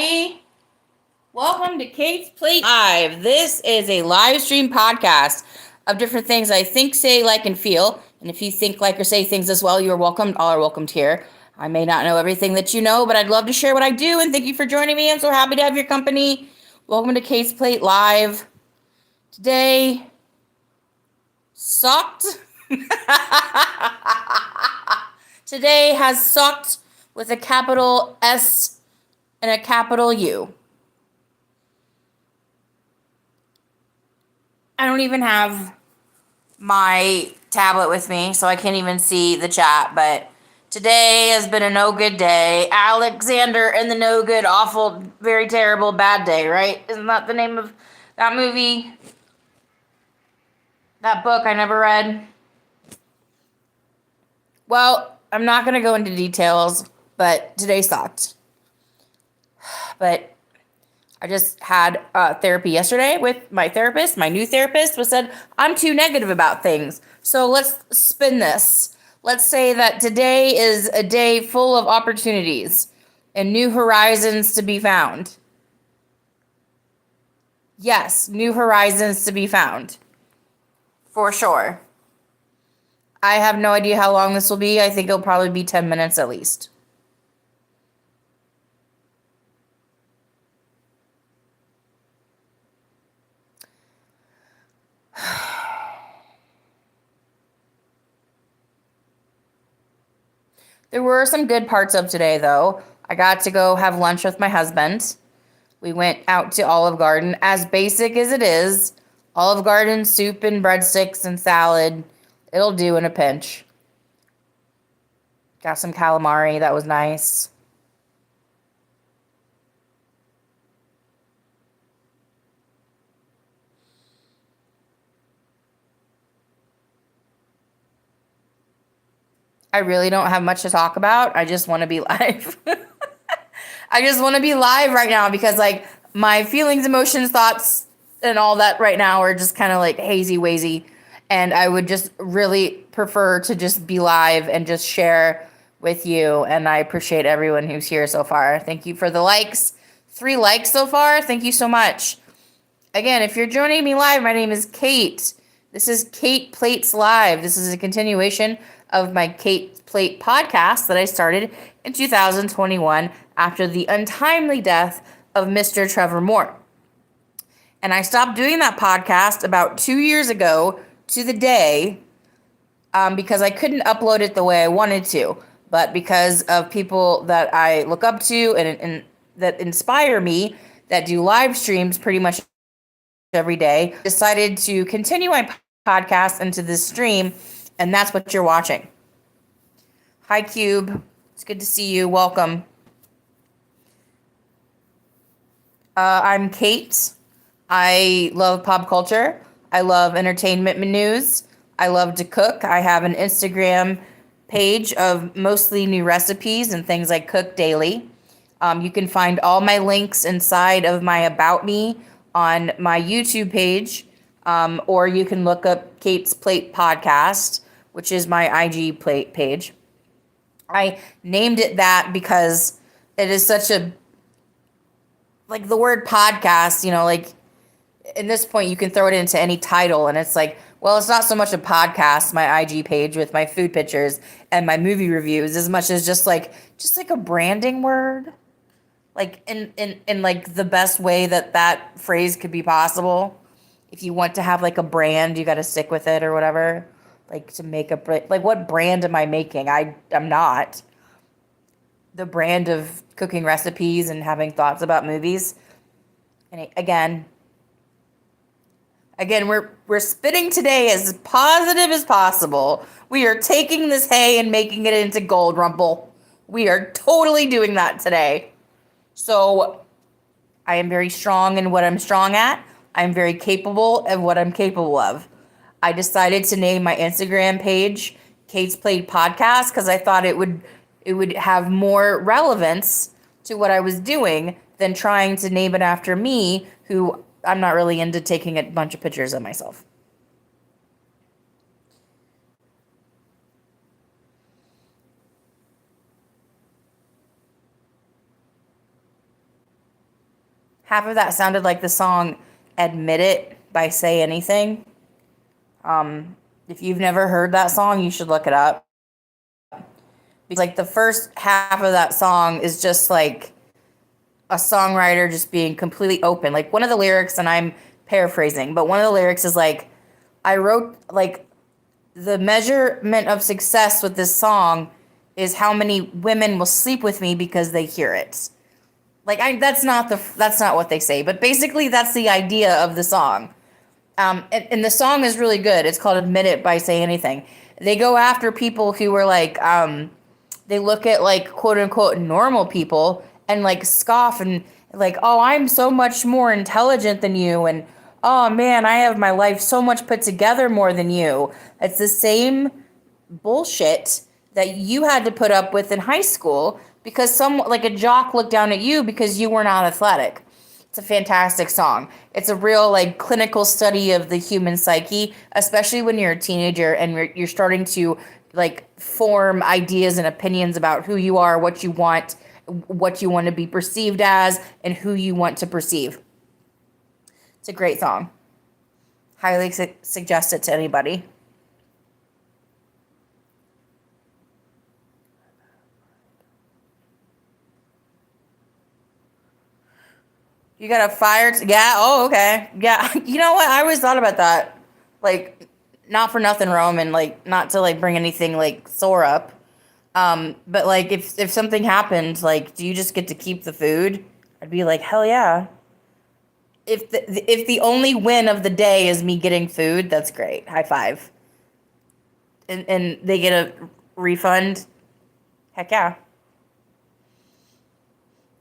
everybody. Welcome to Kate's Plate Live. This is a live stream podcast of different things I think, say, like, and feel. And if you think, like, or say things as well, you are welcome. All are welcomed here. I may not know everything that you know, but I'd love to share what I do. And thank you for joining me. I'm so happy to have your company. Welcome to Kate's Plate Live. Today sucked. Today has sucked with a capital S and a capital U. I don't even have my tablet with me, so I can't even see the chat, but today has been a no good day. Alexander and the No Good, Awful, Very Terrible, Bad Day, right? Isn't that the name of that movie? That book I never read? Well, I'm not going to go into details, but today sucked. But I just had therapy yesterday with my therapist. My new therapist was said, I'm too negative about things. So let's spin this. Let's say that today is a day full of opportunities and new horizons to be found. Yes, new horizons to be found. For sure. I have no idea how long this will be. I think it'll probably be 10 minutes at least. There were some good parts of today, though. I got to go have lunch with my husband. We went out to Olive Garden, as basic as it is. Olive Garden, soup and breadsticks and salad. It'll do in a pinch. Got some calamari. That was nice. I really don't have much to talk about. I just want to be live. I just want to be live right now because, like, my feelings, emotions, thoughts, and all that right now are just kind of like hazy wazy. And I would just really prefer to just be live and just share with you. And I appreciate everyone who's here so far. Thank you for the likes. 3 likes so far. Thank you so much. Again, if you're joining me live, my name is Kate. This is Kate Plates Live. This is a continuation of my Kate Plate podcast that I started in 2021 after the untimely death of Mr. Trevor Moore. And I stopped doing that podcast about 2 years ago to the day because I couldn't upload it the way I wanted to. But because of people that I look up to and that inspire me, that do live streams pretty much every day, decided to continue my podcast into this stream, and that's what you're watching. Hi, Cube. It's good to see you. Welcome. I'm Kate. I love pop culture. I love entertainment news. I love to cook. I have an Instagram page of mostly new recipes and things I cook daily. You can find all my links inside of my About Me on my YouTube page, or you can look up Kate's Plate Podcast, which is my IG plate page. I named it that because it is such a, like, the word podcast, you know, like, in this point you can throw it into any title and it's like, well, it's not so much a podcast, my IG page with my food pictures and my movie reviews, as much as just like a branding word. Like in like the best way that phrase could be possible. If you want to have like a brand, you got to stick with it or whatever. Like to make like, what brand am I making? I'm not. The brand of cooking recipes and having thoughts about movies. And again, we're spitting today as positive as possible. We are taking this hay and making it into gold, Rumple. We are totally doing that today. So I am very strong in what I'm strong at. I'm very capable of what I'm capable of. I decided to name my Instagram page Kate's Plate Podcast because I thought it would have more relevance to what I was doing than trying to name it after me, who I'm not really into taking a bunch of pictures of myself. half of that sounded like the song Admit It by Say Anything. If you've never heard that song, you should look it up. Because like the first half of that song is just like a songwriter just being completely open. Like one of the lyrics, and I'm paraphrasing, but one of the lyrics is like, I wrote like the measurement of success with this song is how many women will sleep with me because they hear it. Like that's not what they say, but basically that's the idea of the song. And the song is really good. It's called "Admit It" by Say Anything. They go after people who were like, they look at like quote unquote normal people and like scoff and like, oh, I'm so much more intelligent than you, and oh man, I have my life so much put together more than you. It's the same bullshit that you had to put up with in high school because some like a jock looked down at you because you were not athletic. It's a fantastic song. It's a real like clinical study of the human psyche, especially when you're a teenager and you're starting to like form ideas and opinions about who you are, what you want to be perceived as, and who you want to perceive. It's a great song. Highly suggest it to anybody. You got a fire? Yeah. Oh, okay. Yeah. You know what? I always thought about that. Like, not for nothing, Roman. Like, not to like bring anything like sore up. But like, if something happened, like, do you just get to keep the food? I'd be like, hell yeah. If the only win of the day is me getting food, that's great. High five. And they get a refund. Heck yeah.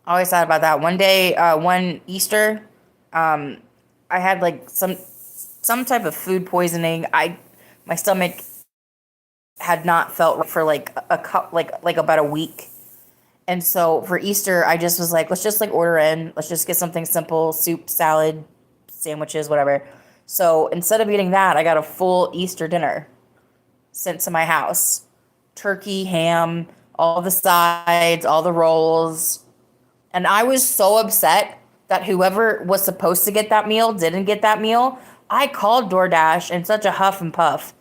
I always thought about that. One day, one Easter, I had like some type of food poisoning. My stomach had not felt right for like like about a week. And so for Easter, I just was like, let's just like order in. Let's just get something simple, soup, salad, sandwiches, whatever. So instead of eating that, I got a full Easter dinner sent to my house. Turkey, ham, all the sides, all the rolls. And I was so upset that whoever was supposed to get that meal didn't get that meal. I called DoorDash in such a huff and puff.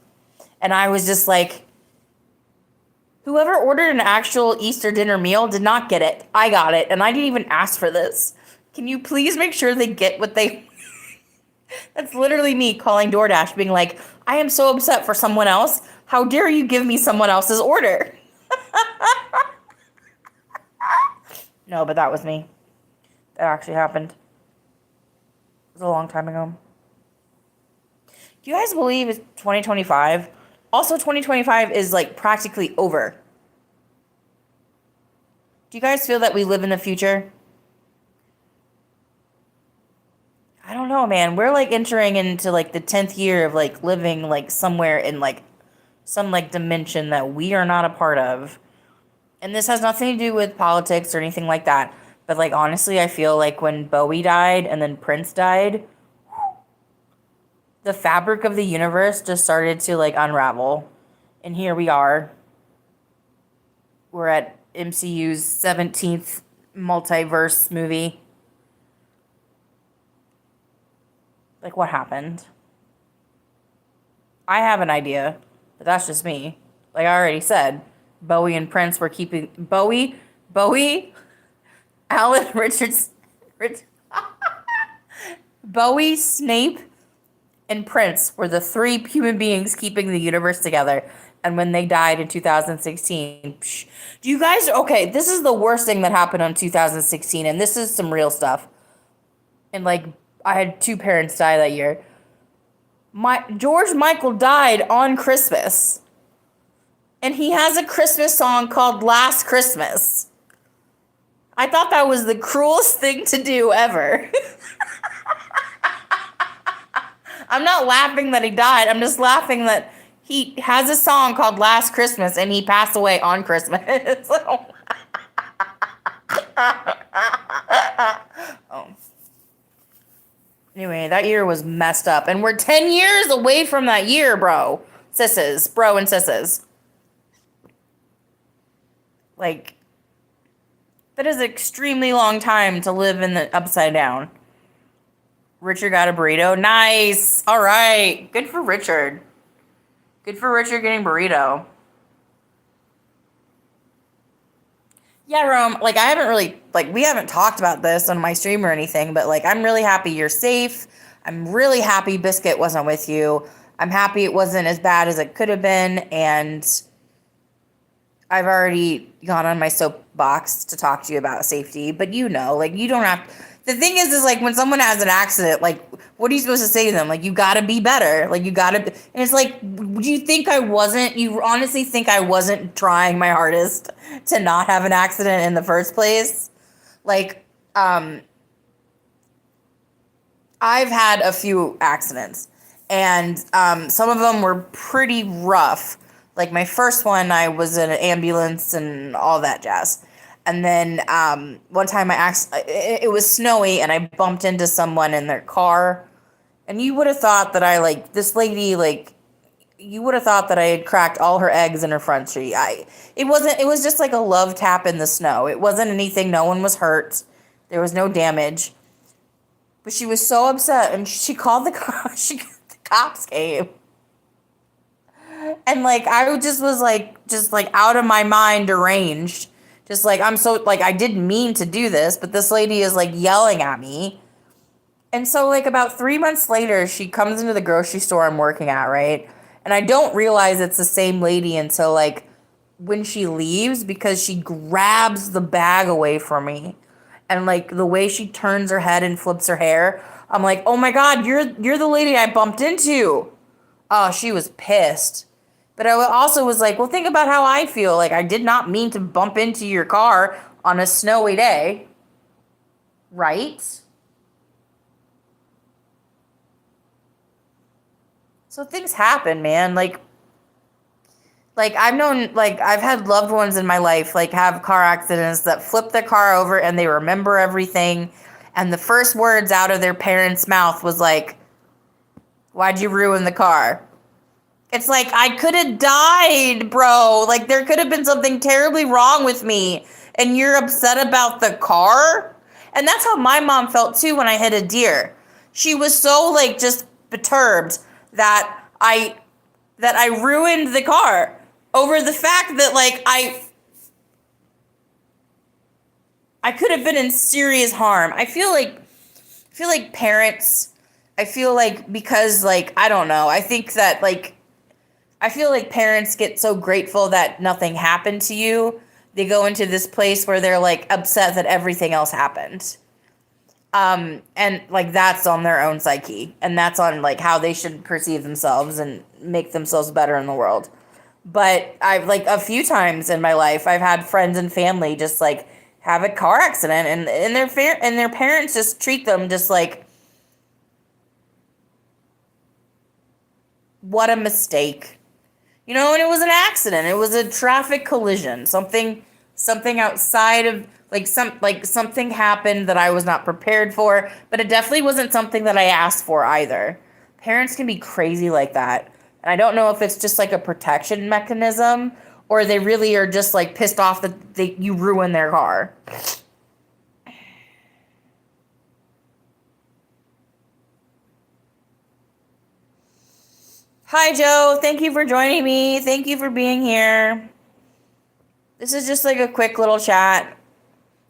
And I was just like, whoever ordered an actual Easter dinner meal did not get it. I got it. And I didn't even ask for this. Can you please make sure they get what they... That's literally me calling DoorDash being like, I am so upset for someone else. How dare you give me someone else's order? No, but that was me. That actually happened. It was a long time ago. Do you guys believe it's 2025? Also, 2025 is like practically over. Do you guys feel that we live in the future? I don't know, man. We're like entering into like the 10th year of like living like somewhere in like some like dimension that we are not a part of. And this has nothing to do with politics or anything like that. But like honestly, I feel like when Bowie died and then Prince died, the fabric of the universe just started to like unravel. And here we are. We're at MCU's 17th multiverse movie. Like what happened? I have an idea, but that's just me. Like I already said, Bowie and Prince were keeping Bowie, Alan Richards, Bowie, Snape, and Prince were the three human beings keeping the universe together. And when they died in 2016, do you guys, okay, this is the worst thing that happened in 2016, and this is some real stuff. And like, I had 2 parents die that year. George Michael died on Christmas. And he has a Christmas song called Last Christmas. I thought that was the cruelest thing to do ever. I'm not laughing that he died. I'm just laughing that he has a song called Last Christmas and he passed away on Christmas. Oh. Anyway, that year was messed up. And we're 10 years away from that year, bro. Bro and sisses. Like, that is an extremely long time to live in the upside down. Richard got a burrito. Nice. All right. Good for Richard. Good for Richard getting burrito. Yeah, Rome, like I haven't really like we haven't talked about this on my stream or anything, but like I'm really happy you're safe. I'm really happy Biscuit wasn't with you. I'm happy it wasn't as bad as it could have been, and I've already gone on my soapbox to talk to you about safety, but like you don't have. The thing is like when someone has an accident, like what are you supposed to say to them? Like you gotta be better. Like you gotta. And it's like, do you think I wasn't? You honestly think I wasn't trying my hardest to not have an accident in the first place? Like, I've had a few accidents, and some of them were pretty rough. Like my first one, I was in an ambulance and all that jazz. And then one time it was snowy, and I bumped into someone in their car. And you would have thought that this lady, you would have thought that I had cracked all her eggs in her front tree. It wasn't, it was just like a love tap in the snow. It wasn't anything, no one was hurt. There was no damage. But she was so upset, and she called the the cops came. And like I just was just like out of my mind, deranged. Just like I'm so like I didn't mean to do this, but this lady is like yelling at me. And so like about 3 months later, she comes into the grocery store I'm working at, right? And I don't realize it's the same lady until like when she leaves, because she grabs the bag away from me. And like the way she turns her head and flips her hair, I'm like, "Oh my God, you're the lady I bumped into." Oh, she was pissed. But I also was like, well, think about how I feel. Like, I did not mean to bump into your car on a snowy day. Right? So things happen, man. Like I've had loved ones in my life, like, have car accidents that flip their car over and they remember everything. And the first words out of their parents' mouth was like, "Why'd you ruin the car?" It's like, I could have died, bro. Like, there could have been something terribly wrong with me, and you're upset about the car? And that's how my mom felt, too, when I hit a deer. She was so, like, just perturbed that I ruined the car over the fact that, like, I could have been in serious harm. I feel like parents, I feel like, because, like, I don't know, I think that, like, I feel like parents get so grateful that nothing happened to you. They go into this place where they're like upset that everything else happened. And like that's on their own psyche, and that's on like how they should perceive themselves and make themselves better in the world. But I've like a few times in my life, I've had friends and family just like have a car accident, and their parents just treat them just like, what a mistake. And it was an accident. It was a traffic collision. Something outside of something happened that I was not prepared for, but it definitely wasn't something that I asked for either. Parents can be crazy like that. And I don't know if it's just like a protection mechanism, or they really are just like pissed off that you ruined their car. Hi, Joe. Thank you for joining me. Thank you for being here. This is just like a quick little chat.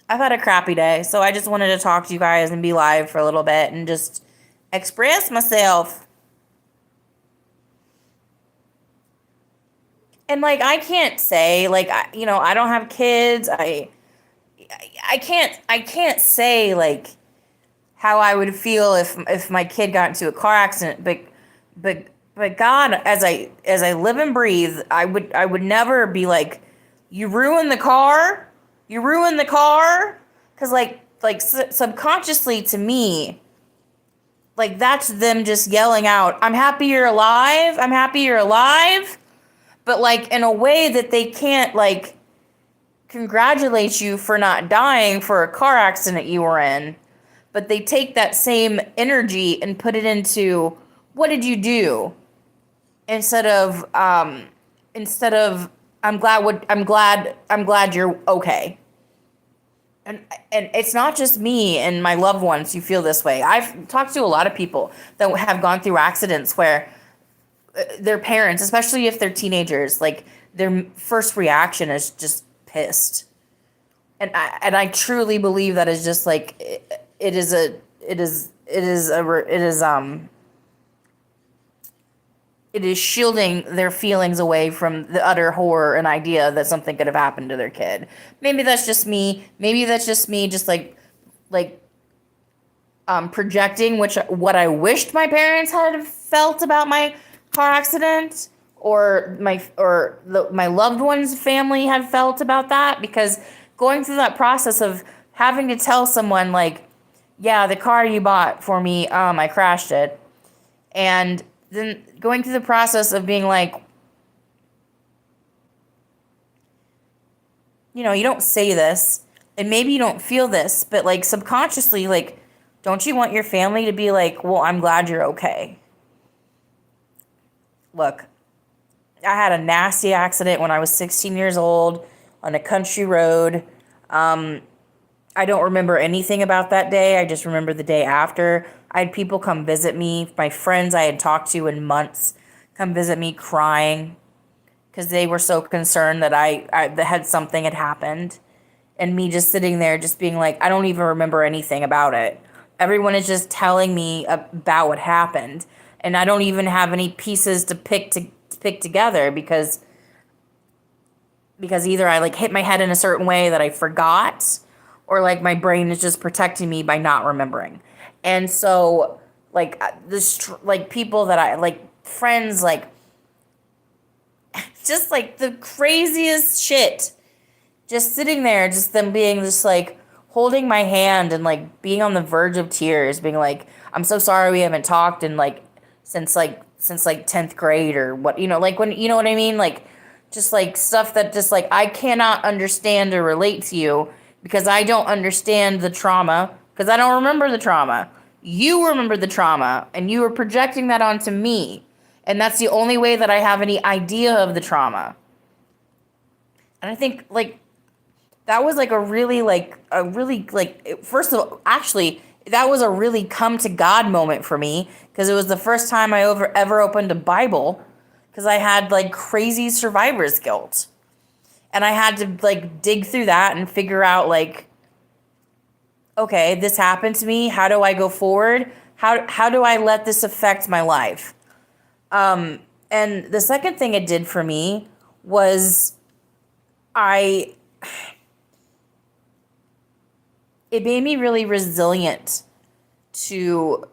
I've had a crappy day, so I just wanted to talk to you guys and be live for a little bit and just express myself. And like I can't say like I don't have kids. I can't say like how I would feel if my kid got into a car accident, but God, as I live and breathe, I would never be like, you ruined the car, because subconsciously to me, like that's them just yelling out, I'm happy you're alive, but like in a way that they can't like congratulate you for not dying for a car accident you were in, but they take that same energy and put it into, what did you do? Instead of I'm glad you're okay. and and it's not just me and my loved ones who feel this way. I've talked to a lot of people that have gone through accidents where their parents, especially if they're teenagers, like their first reaction is just pissed. And I truly believe that is just like it is a it is it is a it is it is shielding their feelings away from the utter horror and idea that something could have happened to their kid. Maybe that's just me. Maybe that's just me just like projecting which what I wished my parents had felt about my car accident, or my loved one's family had felt about that, because going through that process of having to tell someone like, yeah, the car you bought for me, I crashed it, and then going through the process of being like, you don't say this, and maybe you don't feel this, but like subconsciously, like, don't you want your family to be like, well, I'm glad you're okay? Look, I had a nasty accident when I was 16 years old on a country road. I don't remember anything about that day. I just remember the day after. I had people come visit me, my friends I had talked to in months, come visit me crying because they were so concerned that that had something had happened. And me just sitting there just being like, I don't even remember anything about it. Everyone is just telling me about what happened. And I don't even have any pieces to pick together because either I like hit my head in a certain way that I forgot, or like my brain is just protecting me by not remembering. And so like this, like people that I like, friends, like just like the craziest shit, just sitting there, just them being just like holding my hand and like being on the verge of tears, being like, I'm so sorry we haven't talked in like since 10th grade, or what, like when, you know what I mean? Like just like stuff that just like I cannot understand or relate to you because I don't understand the trauma, because I don't remember the trauma. You remember the trauma and you were projecting that onto me. And that's the only way that I have any idea of the trauma. And I think like that was like first of all, actually, that was a really come to God moment for me, because it was the first time I ever opened a Bible, because I had like crazy survivor's guilt. And I had to like dig through that and figure out like, okay, this happened to me. How do I go forward? How do I let this affect my life? And the second thing it did for me was it made me really resilient to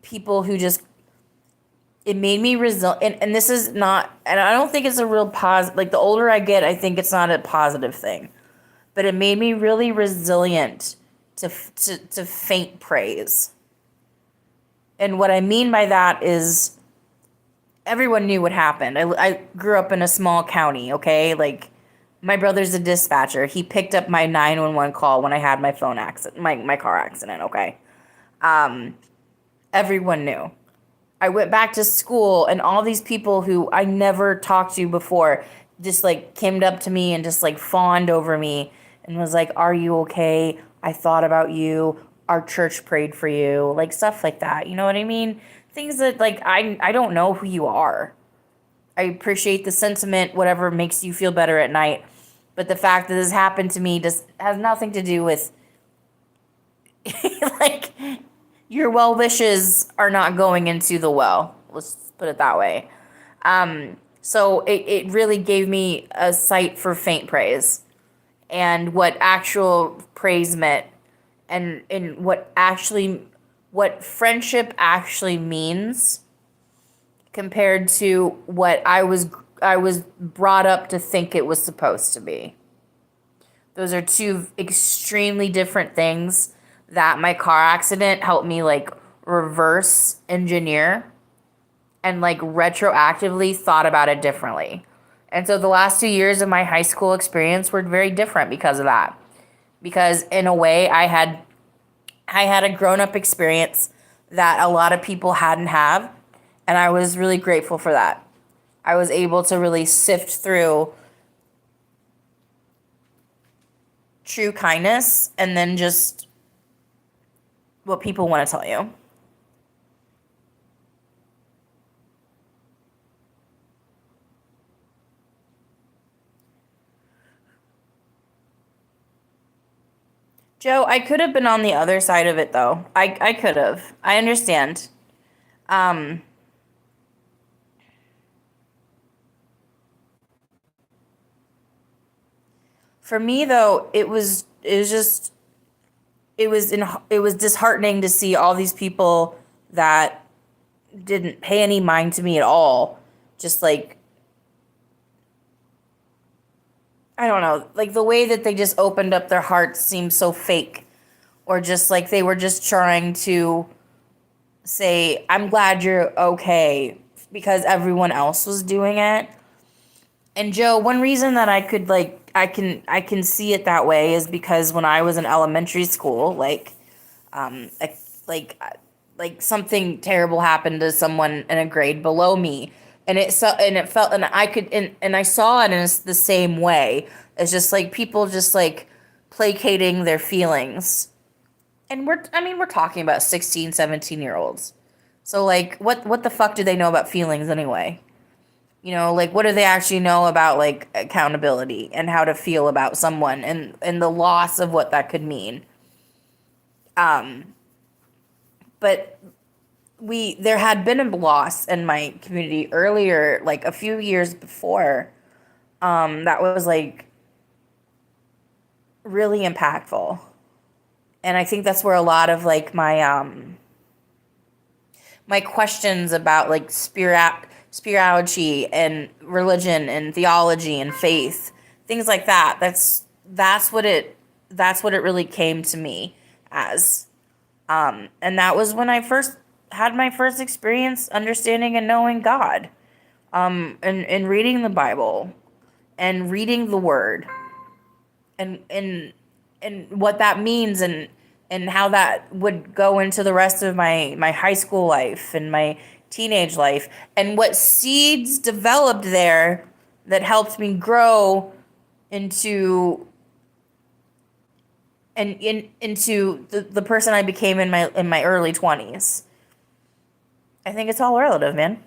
people who just, it made me resilient. And this is not, and I don't think it's a real positive, like the older I get, I think it's not a positive thing, but it made me really resilient to faint praise. And what I mean by that is everyone knew what happened. I grew up in a small county, okay? Like, my brother's a dispatcher. He picked up my 911 call when I had my phone accident, my car accident, okay? Everyone knew. I went back to school, and all these people who I never talked to before just like came up to me and just like fawned over me and was like, are you okay? I thought about you. Our church prayed for you. Like stuff like that. You know what I mean? Things that like, I don't know who you are. I appreciate the sentiment, whatever makes you feel better at night. But the fact that this happened to me just has nothing to do with like your well wishes are not going into the well. Let's put it that way. So it really gave me a sight for faint praise and what actual praise meant, and what friendship actually means compared to what I was brought up to think it was supposed to be. Those are two extremely different things that my car accident helped me like reverse engineer and like retroactively thought about it differently. And so the last 2 years of my high school experience were very different because of that. Because in a way I had a grown-up experience that a lot of people hadn't had, and I was really grateful for that. I was able to really sift through true kindness and then just what people want to tell you. Joe, I could have been on the other side of it though. I could have. I understand. Um, for me though, it was disheartening to see all these people that didn't pay any mind to me at all. Just like I don't know, like the way that they just opened up their hearts seemed so fake, or just like they were just trying to say, "I'm glad you're okay," because everyone else was doing it. And Joe, one reason that I can see it that way is because when I was in elementary school, um like like like something terrible happened to someone in a grade below me, and it felt and I could and I saw it in the same way. It's just like people just like placating their feelings. And we're talking about 16, 17-year olds. So like what the fuck do they know about feelings anyway? You know, like what do they actually know about like accountability and how to feel about someone and the loss of what that could mean. Um, but we there had been a loss in my community earlier, like a few years before, that was like really impactful. And I think that's where a lot of like my questions about like spirituality and religion and theology and faith, things like that. That's what it really came to me as. And that was when I first had my first experience understanding and knowing God. And reading the Bible and reading the Word and what that means and how that would go into the rest of my high school life and my teenage life, and what seeds developed there that helped me grow into into the person I became in my early 20s. I think it's all relative, man.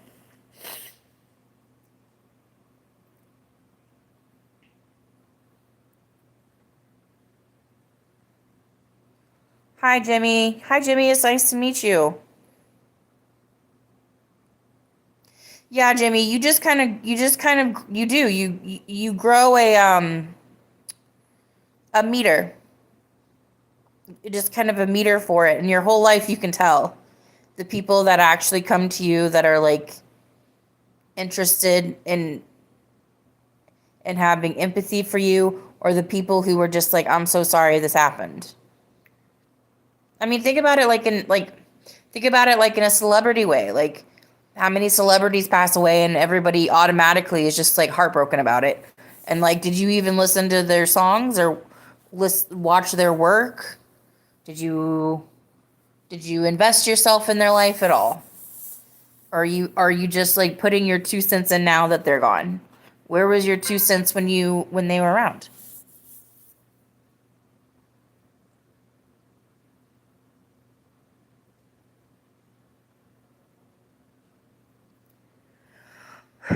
Hi Jimmy. Hi Jimmy, it's nice to meet you. Yeah, Jimmy, you just kind of you do. You grow a meter. Just kind of a meter for it, and your whole life you can tell the people that actually come to you that are like interested in having empathy for you, or the people who were just like, I'm so sorry this happened. I mean, think about it like in a celebrity way. Like how many celebrities pass away and everybody automatically is just like heartbroken about it. And like, did you even listen to their songs or watch their work? Did you did you invest yourself in their life at all? Or are you just like putting your 2 cents in now that they're gone? Where was your 2 cents when they were around?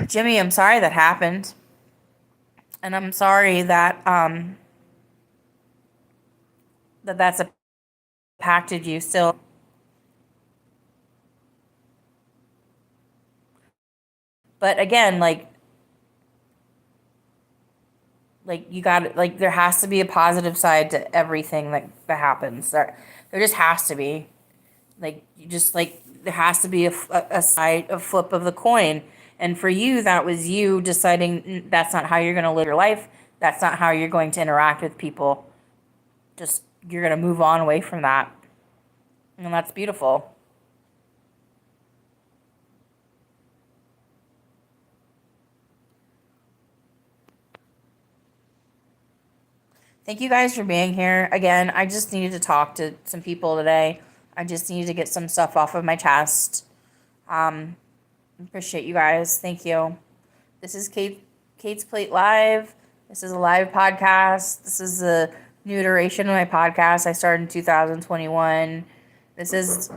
Jimmy, I'm sorry that happened. And I'm sorry that that's impacted you still. But again, like you got like there has to be a positive side to everything that happens. There just has to be. Like you just like there has to be a side, a flip of the coin. And for you, that was you deciding that's not how you're going to live your life. That's not how you're going to interact with people. Just you're going to move on away from that. And that's beautiful. Thank you guys for being here. Again, I just needed to talk to some people today. I just needed to get some stuff off of my chest. Um, Appreciate you guys. Thank you. This is Kate's Plate Live. This is a live podcast. This is new iteration of my podcast. I started in 2021. This is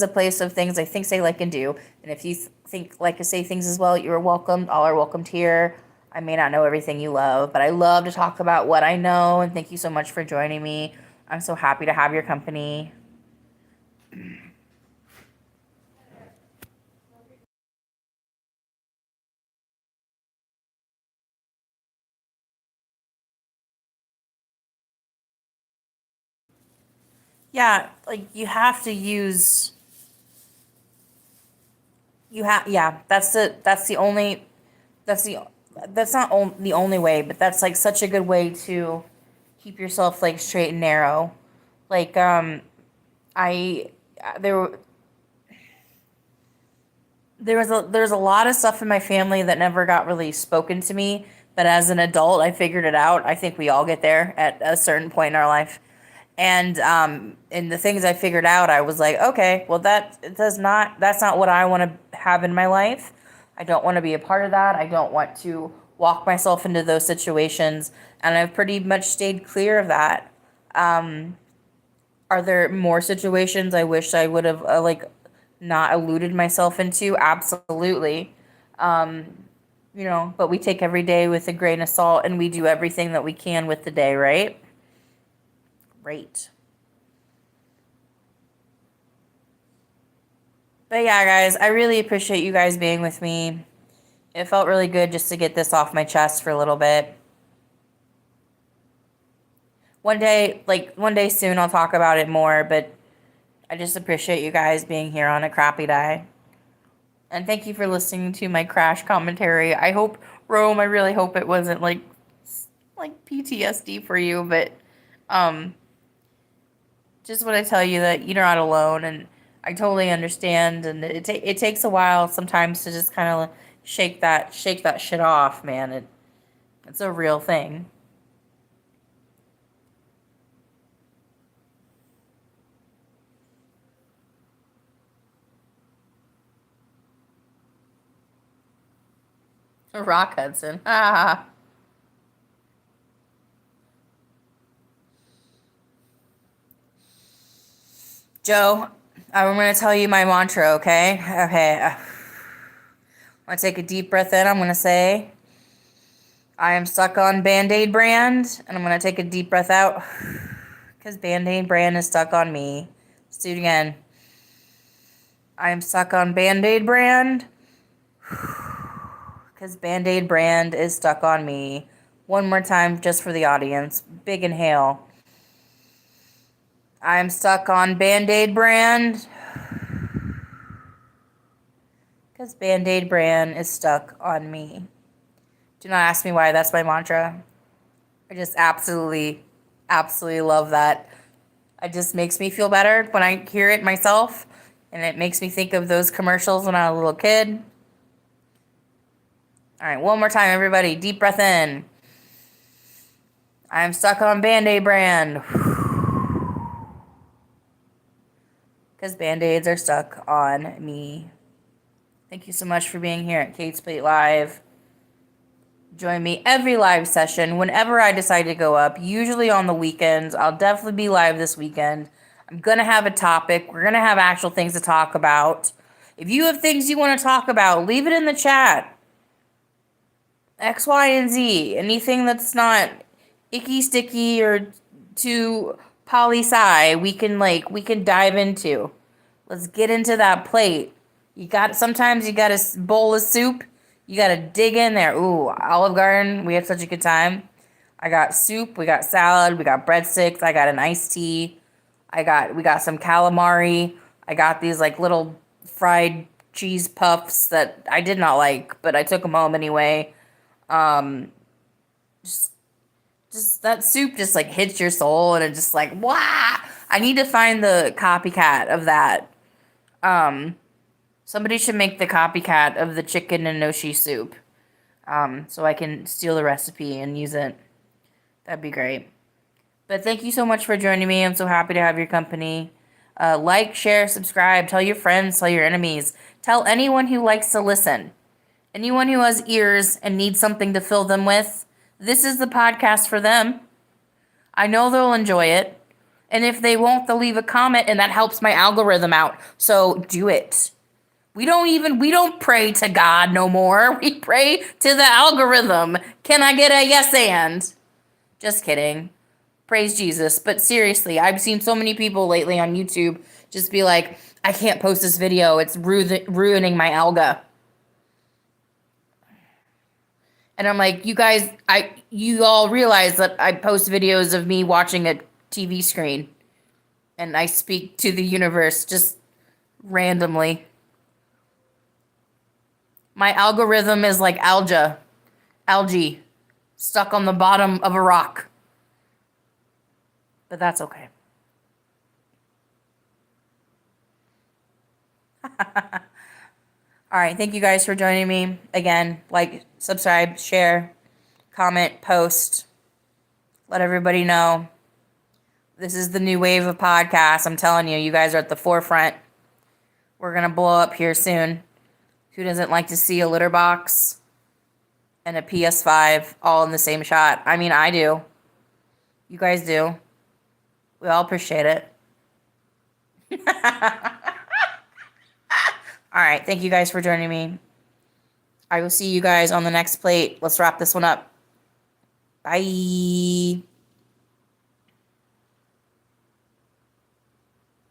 a place of things I think, say, like, and do. And if you think, like, to say things as well, you're welcome. All are welcomed here. I may not know everything you love, but I love to talk about what I know. And thank you so much for joining me. I'm so happy to have your company. Yeah, like you have to use yeah, that's the only that's the that's not the only way, but that's like such a good way to keep yourself like straight and narrow. Like I there there's a lot of stuff in my family that never got really spoken to me, but as an adult I figured it out. I think we all get there at a certain point in our life. And the things I figured out, I was like, okay, well that's not what I want to have in my life. I don't want to be a part of that. I don't want to walk myself into those situations, and I've pretty much stayed clear of that. Are there more situations I wish I would have like not alluded myself into? Absolutely. Um, but we take every day with a grain of salt, and we do everything that we can with the day, right? Right. But yeah, guys, I really appreciate you guys being with me. It felt really good just to get this off my chest for a little bit. One day soon, I'll talk about it more, but I just appreciate you guys being here on A Crappy Die. And thank you for listening to my crash commentary. I hope, Rome, I really hope it wasn't like PTSD for you, but um just want to tell you that you're not alone, and I totally understand, and it takes a while sometimes to just kind of shake that shit off, man. It's a real thing. Rock Hudson. Ah. Joe, I'm going to tell you my mantra, okay? Okay. I'm going to take a deep breath in. I'm going to say, I am stuck on Band Aid brand. And I'm going to take a deep breath out because Band Aid brand is stuck on me. Let's do it again. I am stuck on Band Aid brand because Band Aid brand is stuck on me. One more time, just for the audience. Big inhale. I'm stuck on Band Aid brand because Band Aid brand is stuck on me. Do not ask me why. That's my mantra. I just absolutely, absolutely love that. It just makes me feel better when I hear it myself, and it makes me think of those commercials when I was a little kid. All right, one more time, everybody. Deep breath in. I'm stuck on Band-Aid brand. Because Band-Aids are stuck on me. Thank you so much for being here at Kate's Plate Live. Join me every live session whenever I decide to go up, usually on the weekends. I'll definitely be live this weekend. I'm going to have a topic. We're going to have actual things to talk about. If you have things you want to talk about, leave it in the chat. X, Y, and Z. Anything that's not icky, sticky, or too poli-sci, we can dive into. Let's get into that plate. Sometimes you got a bowl of soup. You got to dig in there. Ooh, Olive Garden. We had such a good time. I got soup. We got salad. We got breadsticks. I got an iced tea. We got some calamari. I got these like little fried cheese puffs that I did not like, but I took them home anyway. Um, just that soup just like hits your soul, and it's just like, wow. I need to find the copycat of that. Somebody should make the copycat of the chicken and noshi soup. So I can steal the recipe and use it. That'd be great. But thank you so much for joining me. I'm so happy to have your company. Like, share, subscribe. Tell your friends, tell your enemies. Tell anyone who likes to listen. Anyone who has ears and needs something to fill them with. This is the podcast for them. I know they'll enjoy it. And if they won't, they'll leave a comment and that helps my algorithm out. So do it. We don't pray to God no more. We pray to the algorithm. Can I get a yes and? Just kidding. Praise Jesus. But seriously, I've seen so many people lately on YouTube just be like, I can't post this video. It's ruining my alga. And I'm like, you all realize that I post videos of me watching a TV screen. And I speak to the universe just randomly. My algorithm is like algae, stuck on the bottom of a rock. But that's okay. All right, thank you guys for joining me. Again, like, subscribe, share, comment, post. Let everybody know. This is the new wave of podcasts. I'm telling you, you guys are at the forefront. We're going to blow up here soon. Who doesn't like to see a litter box and a PS5 all in the same shot? I mean, I do. You guys do. We all appreciate it. All right. Thank you guys for joining me. I will see you guys on the next plate. Let's wrap this one up. Bye.